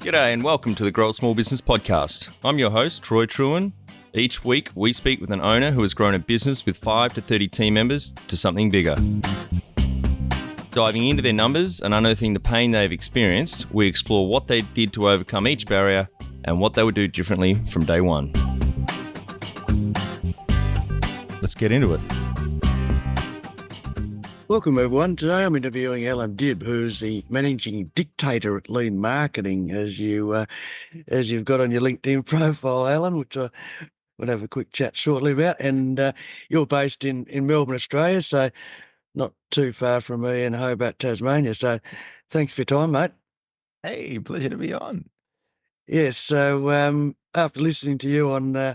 G'day and welcome to the Grow a Small Business Podcast. I'm your host, Troy Truen. Each week, we speak with an owner who has grown a business with 5 to 30 team members to something bigger. Diving into their numbers and unearthing the pain they've experienced, we explore what they did to overcome each barrier and what they would do differently from day one. Let's get into it. Welcome, everyone. Today I'm interviewing Allan Dib, who's the managing dictator at Lean Marketing, as you've got on your LinkedIn profile, Allan, which I will have a quick chat shortly about. And you're based in Melbourne, Australia, so not too far from me in Hobart, Tasmania. So thanks for your time, mate. Hey, pleasure to be on. Yes, so after listening to you on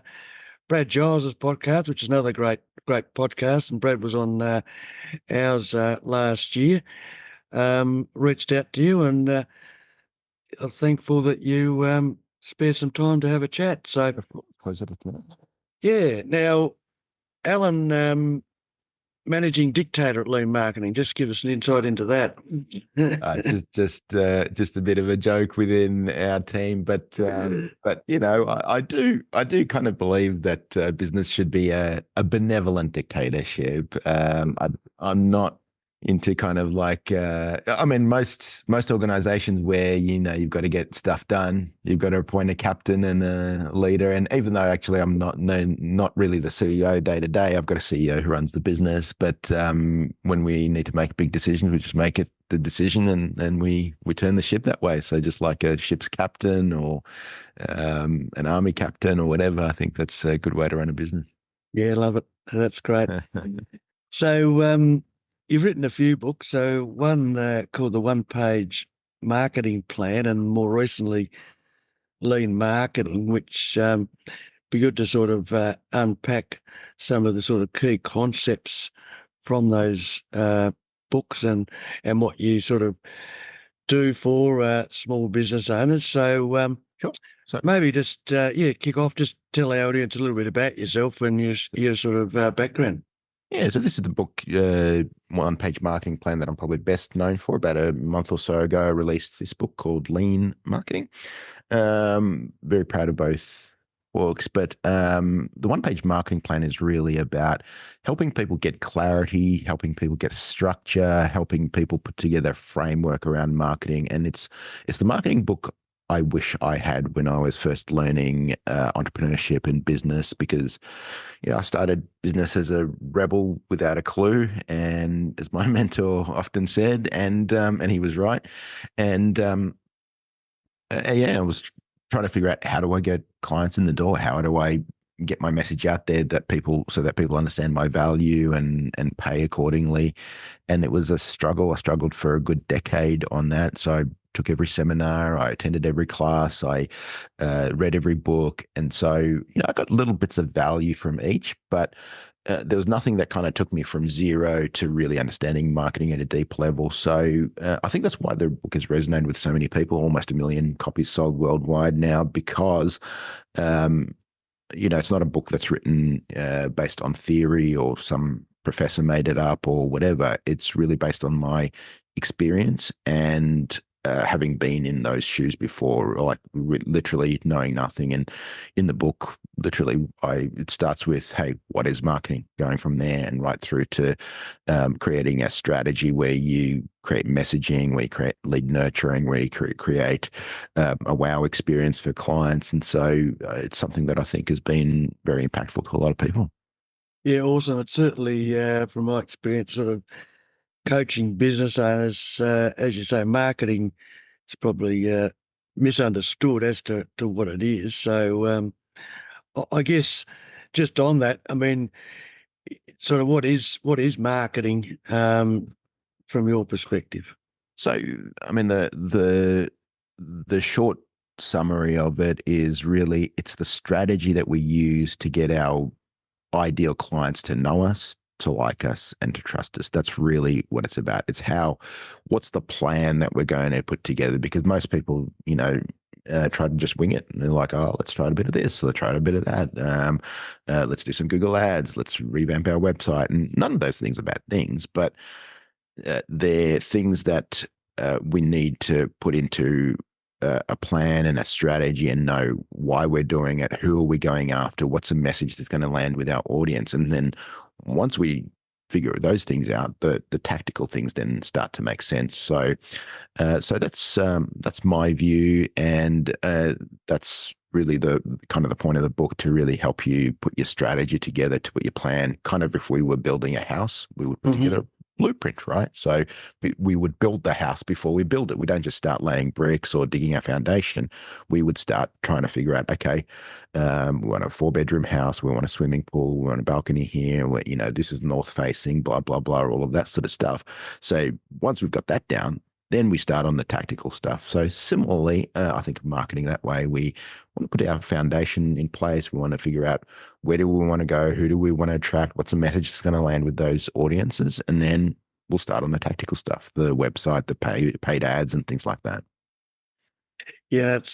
Brad Giles' podcast, which is another great podcast, and Brad was on ours last year, reached out to you, and I'm thankful that you spared some time to have a chat. So, yeah. Now, Allan, managing dictator at Lean Marketing, just give us an insight into that. Just a bit of a joke within our team, but you know, I do kind of believe that business should be a benevolent dictatorship. I'm not into kind of like I mean, most organizations where you've got to get stuff done, you've got to appoint a captain and a leader, and even though actually I'm not really the CEO day to day, I've got a CEO who runs the business, but when we need to make big decisions, we just make it the decision and we turn the ship that way. So just like a ship's captain or an army captain or whatever, I think that's a good way to run a business. Yeah, love it. That's great. So you've written a few books, so one called The One-Page Marketing Plan, and more recently Lean Marketing, which be good to sort of unpack some of the sort of key concepts from those books and what you sort of do for small business owners. So Sure. So maybe just kick off, just tell our audience a little bit about yourself and your sort of background. Yeah, so this is the book, One-Page Marketing Plan, that I'm probably best known for. About a month or so ago, I released this book called Lean Marketing. Very proud of both books, but the One-Page Marketing Plan is really about helping people get clarity, helping people get structure, helping people put together a framework around marketing. And it's the marketing book I wish I had when I was first learning entrepreneurship and business, because I started business as a rebel without a clue, and as my mentor often said, and he was right. And I was trying to figure out, how do I get clients in the door? How do I get my message out there so that people understand my value and pay accordingly? And it was a struggle. I struggled for a good decade on that. So I took every seminar, I attended every class, I read every book. And so, I got little bits of value from each, but there was nothing that kind of took me from zero to really understanding marketing at a deep level. So I think that's why the book has resonated with so many people, almost 1 million copies sold worldwide now, because it's not a book that's written based on theory or some professor made it up or whatever. It's really based on my experience and having been in those shoes before, like literally knowing nothing. And in the book, literally, it starts with, hey, what is marketing? Going from there and right through to creating a strategy where you create messaging, where you create lead nurturing, where you create a wow experience for clients. And so it's something that I think has been very impactful to a lot of people. Yeah, awesome. It's certainly, from my experience, sort of coaching business owners, as you say, marketing is probably misunderstood as to what it is. So I guess just on that, I mean, sort of what is marketing from your perspective? So, I mean, the short summary of it is really, it's the strategy that we use to get our ideal clients to know us, to like us, and to trust us. That's really what it's about. It's what's the plan that we're going to put together? Because most people, try to just wing it. And they're like, oh, let's try a bit of this, let's try a bit of that. Let's do some Google ads, let's revamp our website. And none of those things are bad things, but they're things that we need to put into a plan and a strategy and know why we're doing it, who are we going after, what's the message that's going to land with our audience. And then once we figure those things out, the tactical things then start to make sense. So that's my view, and that's really the kind of the point of the book, to really help you put your strategy together, to put your plan. Kind of, if we were building a house, we would put together a blueprint, right? So we would build the house before we build it. We don't just start laying bricks or digging a foundation. We would start trying to figure out, okay, we want a 4-bedroom house, we want a swimming pool, we want a balcony here, this is north facing, blah, blah, blah, all of that sort of stuff. So once we've got that down, then we start on the tactical stuff. So similarly, I think of marketing that way. We want to put our foundation in place. We want to figure out, where do we want to go? Who do we want to attract? What's the message that's going to land with those audiences? And then we'll start on the tactical stuff, the website, the paid ads and things like that. Yeah, it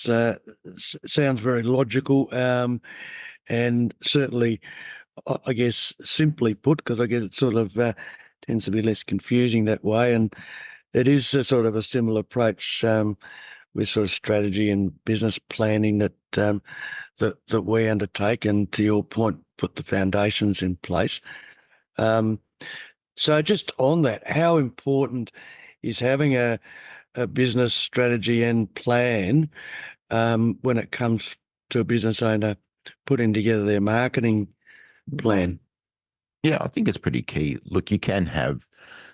sounds very logical, and certainly, I guess, simply put, because I guess it sort of tends to be less confusing that way. And it is a sort of a similar approach with sort of strategy and business planning that that we undertake, and to your point, put the foundations in place. So just on that, how important is having a business strategy and plan when it comes to a business owner putting together their marketing plan? Yeah, I think it's pretty key. Look, you can have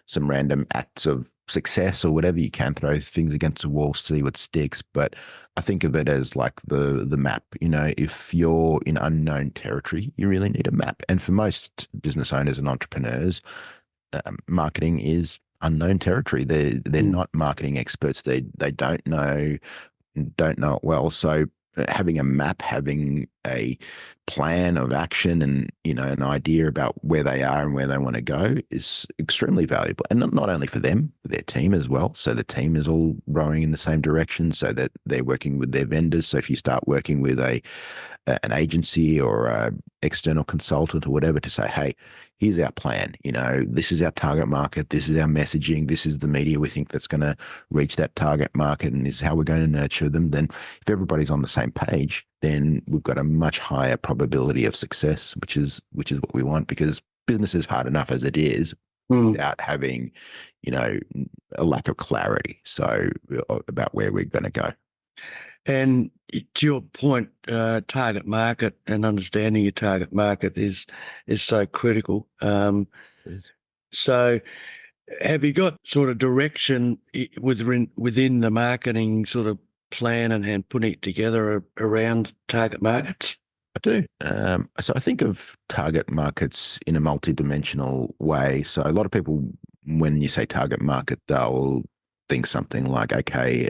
some random acts of success or whatever. You can throw things against the wall, see what sticks. But I think of it as like the map. If you're in unknown territory, you really need a map. And for most business owners and entrepreneurs, marketing is unknown territory. They're not marketing experts. They don't know it well. So having a map, having a plan of action, and an idea about where they are and where they want to go is extremely valuable. And not only for them, for their team as well. So the team is all rowing in the same direction, so that they're working with their vendors. So if you start working with an agency or a external consultant or whatever, to say, hey, here's our plan. This is our target market. This is our messaging. This is the media we think that's going to reach that target market, and this is how we're going to nurture them. Then if everybody's on the same page, then we've got a much higher probability of success, which is what we want, because business is hard enough as it is without having, a lack of clarity. So about where we're going to go. And to your point, target market and understanding your target market is so critical. So have you got sort of direction within the marketing sort of plan and putting it together around target markets? I do. So I think of target markets in a multidimensional way. So a lot of people, when you say target market, they'll think something like, okay,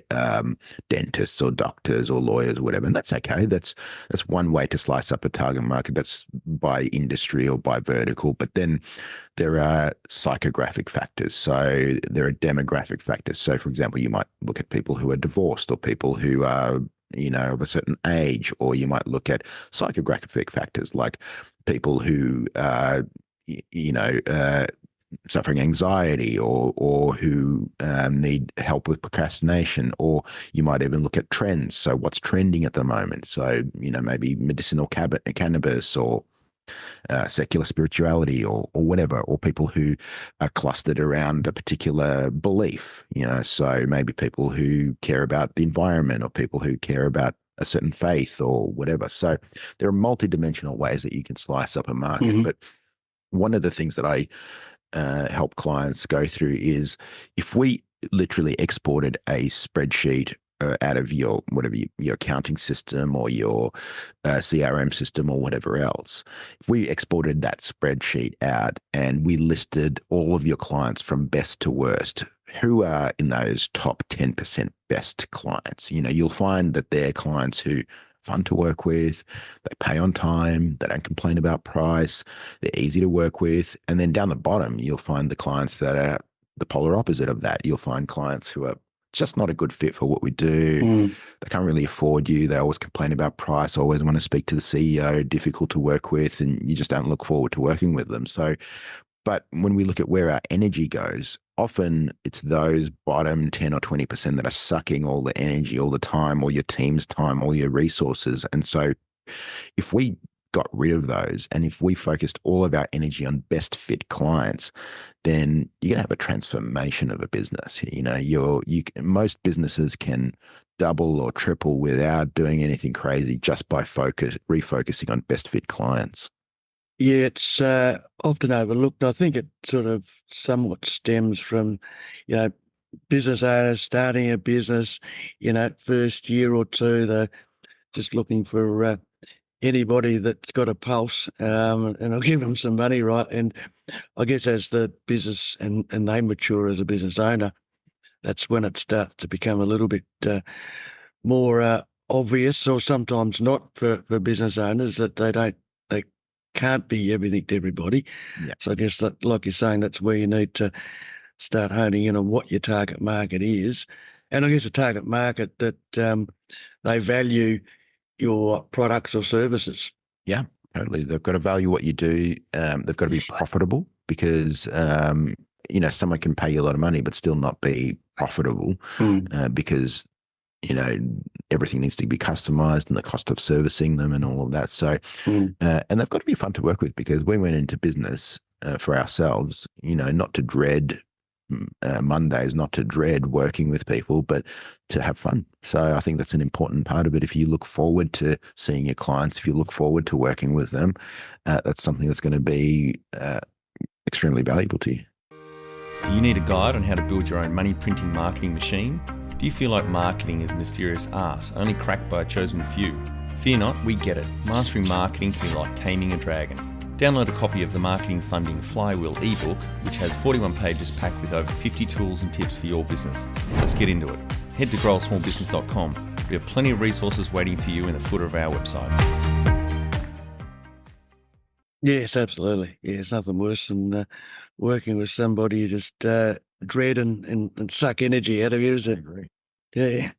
dentists or doctors or lawyers or whatever, and that's okay. That's one way to slice up a target market. That's by industry or by vertical. But then there are psychographic factors. So there are demographic factors. So, for example, you might look at people who are divorced, or people who are of a certain age, or you might look at psychographic factors like people who are suffering anxiety, or who need help with procrastination. Or you might even look at trends. So what's trending at the moment? So, maybe medicinal cannabis, or secular spirituality, or whatever, or people who are clustered around a particular belief, so maybe people who care about the environment, or people who care about a certain faith or whatever. So there are multidimensional ways that you can slice up a market. But one of the things that I help clients go through is, if we literally exported a spreadsheet out of your accounting system or your CRM system or whatever else, if we exported that spreadsheet out and we listed all of your clients from best to worst, who are in those top 10% best clients? You'll find that they're clients who fun to work with, they pay on time, they don't complain about price, they're easy to work with. And then down the bottom, you'll find the clients that are the polar opposite of that. You'll find clients who are just not a good fit for what we do. They can't really afford you. They always complain about price, always want to speak to the CEO, difficult to work with, and you just don't look forward to working with them. So But when we look at where our energy goes, often it's those bottom 10 or 20% that are sucking all the energy, all the time, all your team's time, all your resources. And so if we got rid of those and if we focused all of our energy on best fit clients, then you're going to have a transformation of a business. Most businesses can double or triple without doing anything crazy just by refocusing on best fit clients. Yeah, it's often overlooked. I think it sort of somewhat stems from, business owners starting a business, first year or two, they're just looking for anybody that's got a pulse, and I'll give them some money, right? And I guess as the business and they mature as a business owner, that's when it starts to become a little bit more obvious, or sometimes not for business owners, that they can't be everything to everybody. Yeah. So I guess that, like you're saying, that's where you need to start honing in on what your target market is. And I guess a target market that they value your products or services. Yeah, totally. They've got to value what you do. They've got to be profitable because, someone can pay you a lot of money but still not be profitable because, everything needs to be customized and the cost of servicing them and all of that. So, and they've got to be fun to work with because we went into business for ourselves, not to dread Mondays, not to dread working with people, but to have fun. So I think that's an important part of it. If you look forward to seeing your clients, if you look forward to working with them, that's something that's going to be extremely valuable to you. Do you need a guide on how to build your own money printing marketing machine? Do you feel like marketing is a mysterious art, only cracked by a chosen few? Fear not, we get it. Mastering marketing can be like taming a dragon. Download a copy of the Marketing Funding Flywheel ebook, which has 41 pages packed with over 50 tools and tips for your business. Let's get into it. Head to growasmallbusiness.com. We have plenty of resources waiting for you in the footer of our website. Yes, absolutely. Yeah, it's nothing worse than working with somebody you just dread and suck energy out of you, is it? I agree. Yeah.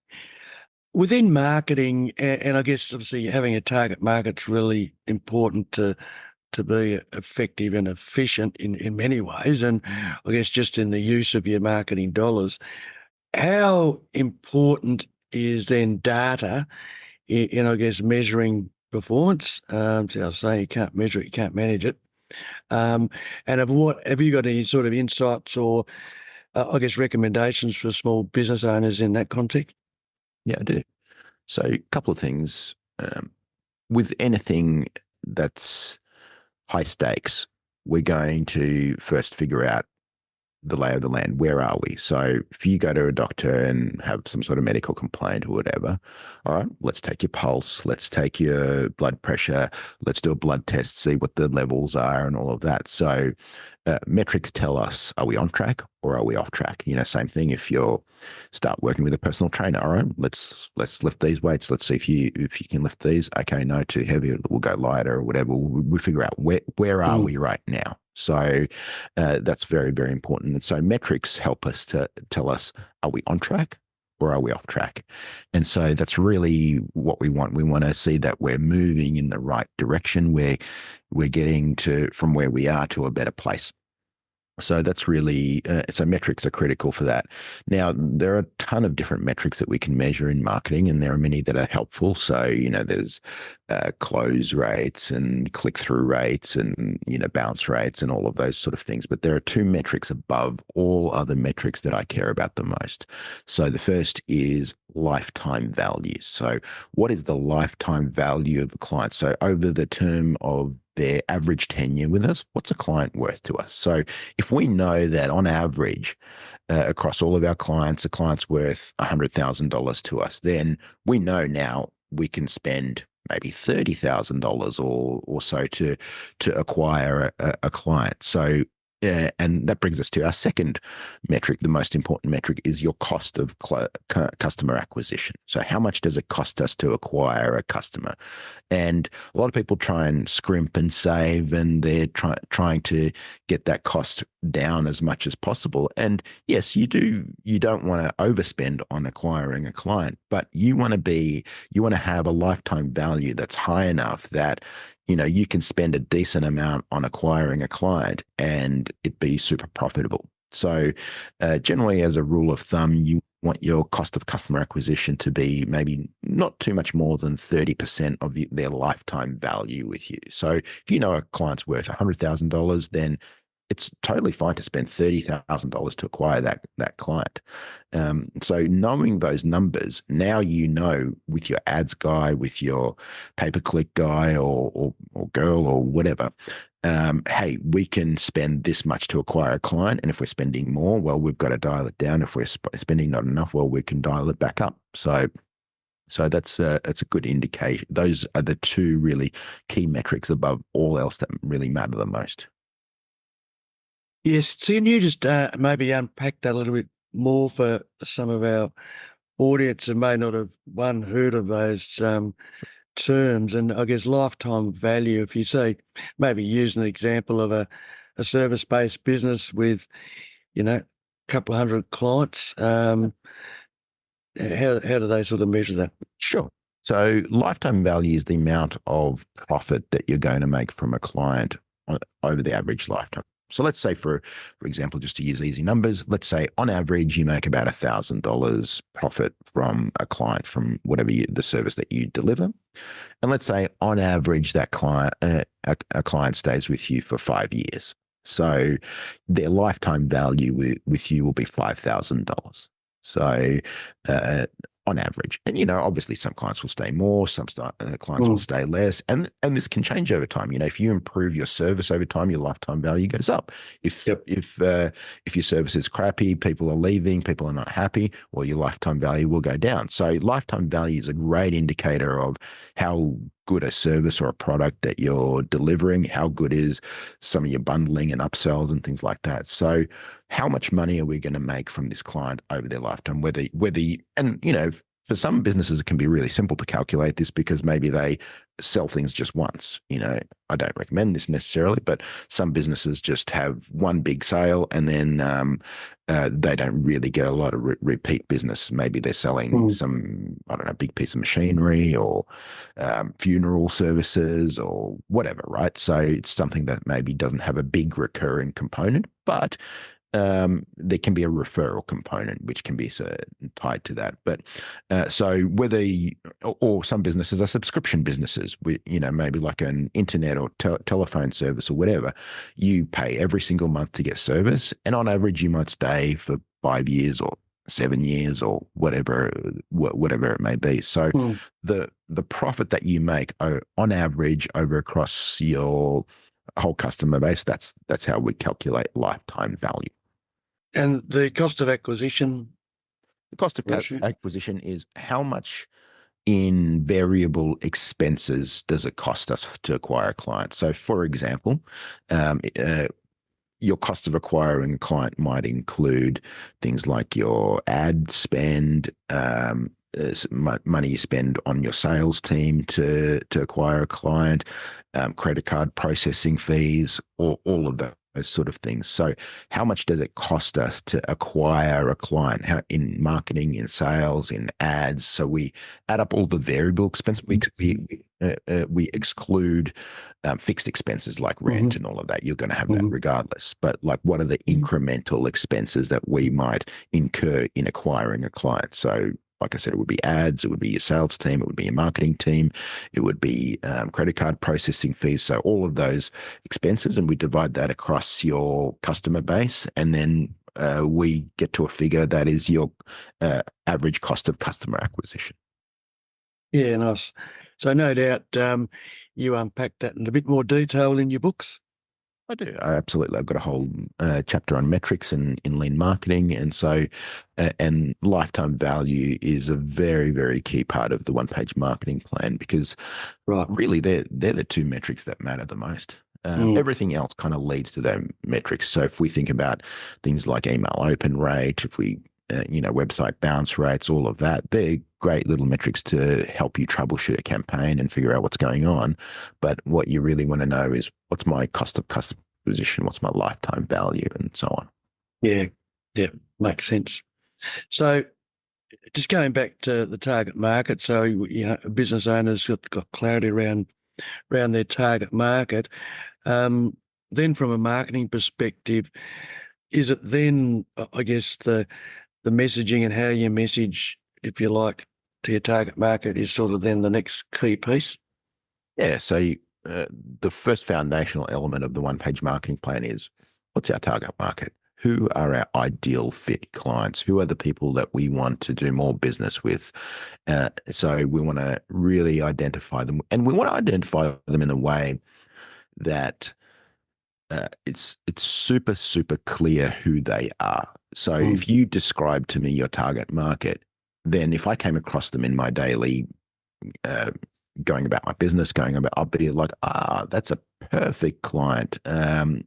Within marketing, and I guess obviously having a target market's really important to be effective and efficient in many ways. And I guess just in the use of your marketing dollars, how important is then data in I guess, measuring performance? So I was saying you can't measure it, you can't manage it. And have you got any sort of insights or, I guess, recommendations for small business owners in that context? Yeah, I do. So a couple of things. With anything that's high stakes, we're going to first figure out the lay of the land. Where are we? So if you go to a doctor and have some sort of medical complaint or whatever, all right, let's take your pulse, let's take your blood pressure, let's do a blood test, see what the levels are and all of that. So metrics tell us, are we on track or are we off track? Same thing if you start working with a personal trainer. All right, let's lift these weights. Let's see if you can lift these. Okay, no, too heavy. We'll go lighter or whatever. We figure out where are we right now. So that's very, very important. And so metrics help us to tell us, are we on track or are we off track? And so that's really what we want. We want to see that we're moving in the right direction, where we're getting from where we are to a better place. So that's really, so metrics are critical for that. Now, there are a ton of different metrics that we can measure in marketing, and there are many that are helpful. So, there's close rates and click-through rates and, bounce rates and all of those sort of things. But there are two metrics above all other metrics that I care about the most. So the first is lifetime value. So what is the lifetime value of the client? So over the term of their average tenure with us, what's a client worth to us? So if we know that on average, across all of our clients, a client's worth $100,000 to us, then we know now we can spend maybe $30,000 or so to acquire a client. So and that brings us to our second metric. The most important metric is your cost of customer acquisition. So how much does it cost us to acquire a customer? And a lot of people try and scrimp and save, and they're trying to get that cost down as much as possible. And yes, you don't want to overspend on acquiring a client, but you want to have a lifetime value that's high enough that, you can spend a decent amount on acquiring a client and it be super profitable. So generally, as a rule of thumb, you want your cost of customer acquisition to be maybe not too much more than 30% of their lifetime value with you. So if you know a client's worth $100,000, then it's totally fine to spend $30,000 to acquire that client. So knowing those numbers, now with your ads guy, with your pay-per-click guy or girl or whatever, hey, we can spend this much to acquire a client, and if we're spending more, well, we've got to dial it down. If we're spending not enough, well, we can dial it back up. So that's a good indication. Those are the two really key metrics above all else that really matter the most. Yes. So can you just maybe unpack that a little bit more for some of our audience who may not have heard of those terms? And I guess lifetime value, if you say, maybe use an example of a service-based business with, a couple of hundred clients, how do they sort of measure that? Sure. So lifetime value is the amount of profit that you're going to make from a client over the average lifetime. So let's say, for example, just to use easy numbers, let's say on average you make about $1,000 profit from a client, from whatever the service that you deliver. And let's say on average that client, a client stays with you for 5 years. So their lifetime value with you will be $5,000. So on average. And, obviously some clients will stay more, some clients will stay less. And this can change over time. If you improve your service over time, your lifetime value goes up. If your service is crappy, people are leaving, people are not happy, well, your lifetime value will go down. So lifetime value is a great indicator of how good a service or a product that you're delivering, how good is some of your bundling and upsells and things like that. So how much money are we going to make from this client over their lifetime? For some businesses, it can be really simple to calculate this because maybe they sell things just once. I don't recommend this necessarily, but some businesses just have one big sale and then they don't really get a lot of repeat business. Maybe they're selling some, I don't know, big piece of machinery or funeral services or whatever, right? So it's something that maybe doesn't have a big recurring component, but there can be a referral component which can be tied to that. But so whether or some businesses are subscription businesses, with maybe like an internet or telephone service or whatever, you pay every single month to get service, and on average you might stay for 5 years or 7 years or whatever it may be. So the profit that you make on average across your whole customer base, that's how we calculate lifetime value. And the cost of acquisition? The cost of acquisition is how much in variable expenses does it cost us to acquire a client. So, for example, your cost of acquiring a client might include things like your ad spend, money you spend on your sales team to acquire a client, credit card processing fees, or all of those sort of things. So how much does it cost us to acquire a client? How, in marketing, in sales, in ads? So we add up all the variable expenses. We exclude fixed expenses like rent and all of that. You're going to have that regardless. But like, what are the incremental expenses that we might incur in acquiring a client? So like I said, it would be ads, it would be your sales team, it would be your marketing team, it would be credit card processing fees. So all of those expenses, and we divide that across your customer base, and then we get to a figure that is your average cost of customer acquisition. Yeah, nice. So no doubt you unpack that in a bit more detail in your books. I do. Absolutely. I've got a whole chapter on metrics in lean marketing. And so, and lifetime value is a very, very key part of the one-page marketing plan, because really they're the two metrics that matter the most. Everything else kind of leads to those metrics. So if we think about things like email open rate, if we, website bounce rates, all of that, they're great little metrics to help you troubleshoot a campaign and figure out what's going on. But what you really want to know is, what's my cost of customer acquisition, what's my lifetime value, and so on. Yeah, makes sense. So just going back to the target market, so, you know, business owners got clarity around their target market. Then from a marketing perspective, is it then, I guess, the messaging and how you message, if you like, to your target market is sort of then the next key piece? Yeah, so the first foundational element of the one-page marketing plan is, what's our target market? Who are our ideal fit clients? Who are the people that we want to do more business with? So we want to really identify them, and we want to identify them in a way that it's super, super clear who they are. So if you describe to me your target market, then if I came across them in my daily going about my business, I'll be like, that's a perfect client,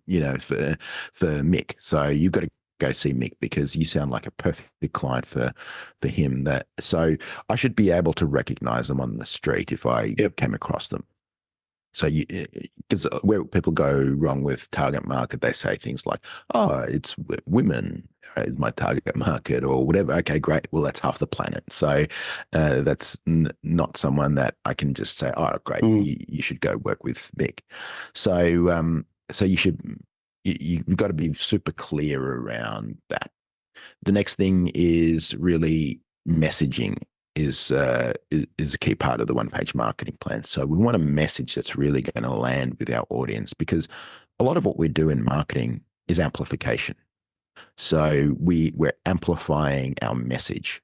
you know, for Mick. So you've got to go see Mick because you sound like a perfect client for him. So I should be able to recognize them on the street if I came across them. So because where people go wrong with target market, they say things like, it's women is my target market or whatever. Okay, great. Well, that's half the planet. So that's not someone that I can just say, great, you should go work with Mick. So so you've got to be super clear around that. The next thing is really messaging is a key part of the one-page marketing plan. So we want a message that's really going to land with our audience, because a lot of what we do in marketing is amplification. So we're amplifying our message.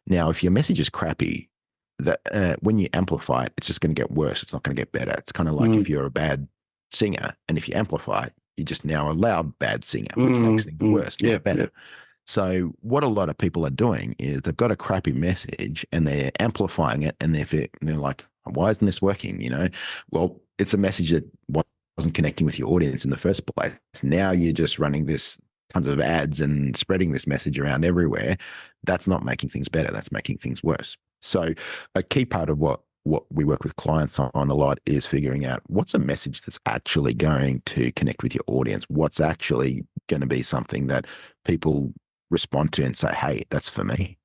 Now, if your message is crappy, that when you amplify it, it's just going to get worse. It's not going to get better. It's kind of like if you're a bad singer, and if you amplify, you're just now a loud bad singer, which makes things worse, not better. Yeah. So what a lot of people are doing is they've got a crappy message and they're amplifying it, and they're like, why isn't this working? You know, well, it's a message that wasn't connecting with your audience in the first place. Now you're just running tons of ads and spreading this message around everywhere. That's not making things better. That's making things worse. So a key part of what we work with clients on a lot is figuring out what's a message that's actually going to connect with your audience. What's actually going to be something that people respond to and say, hey, that's for me.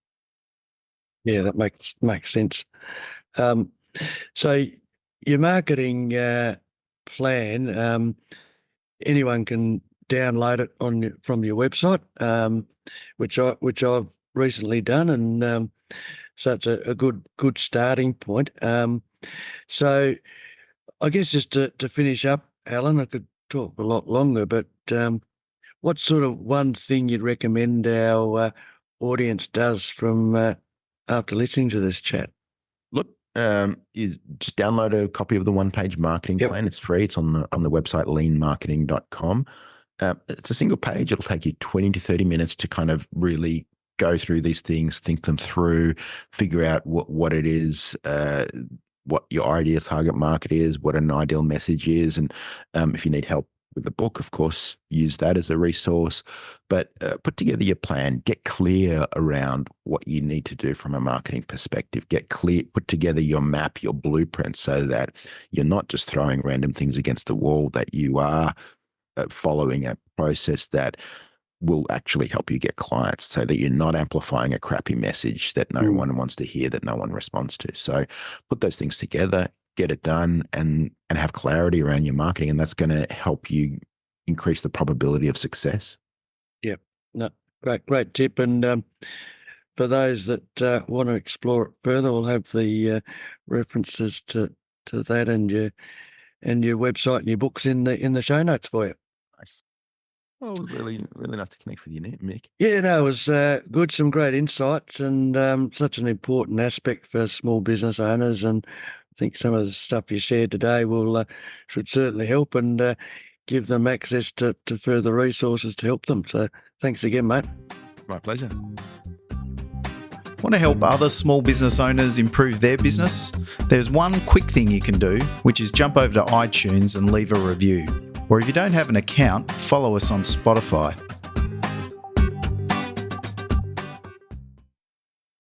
Yeah, that makes sense. So your marketing plan, anyone can download it from your website, which I've recently done, and so it's a good starting point. So I guess just to finish up, Allan, I could talk a lot longer, but what's sort of one thing you'd recommend our audience does from after listening to this chat? Look, you just download a copy of the one-page marketing plan. It's free. It's on the website leanmarketing.com. It's a single page. It'll take you 20 to 30 minutes to kind of really go through these things, think them through, figure out what it is, what your ideal target market is, what an ideal message is. And if you need help with the book, of course, use that as a resource. But put together your plan, get clear around what you need to do from a marketing perspective, put together your map, your blueprint, so that you're not just throwing random things against the wall, that you are following a process that will actually help you get clients, so that you're not amplifying a crappy message that no one wants to hear, that no one responds to. So put those things together, get it done, and have clarity around your marketing, and that's going to help you increase the probability of success. Yeah, no, great tip. And for those that want to explore it further, we'll have the references to that and your website and your books in the show notes for you. Nice. Well, it was really, really nice to connect with you, Mick. Yeah, no, it was good. Some great insights, and such an important aspect for small business owners. And I think some of the stuff you shared today should certainly help and give them access to further resources to help them. So thanks again, mate. My pleasure. Want to help other small business owners improve their business? There's one quick thing you can do, which is jump over to iTunes and leave a review. Or if you don't have an account, follow us on Spotify.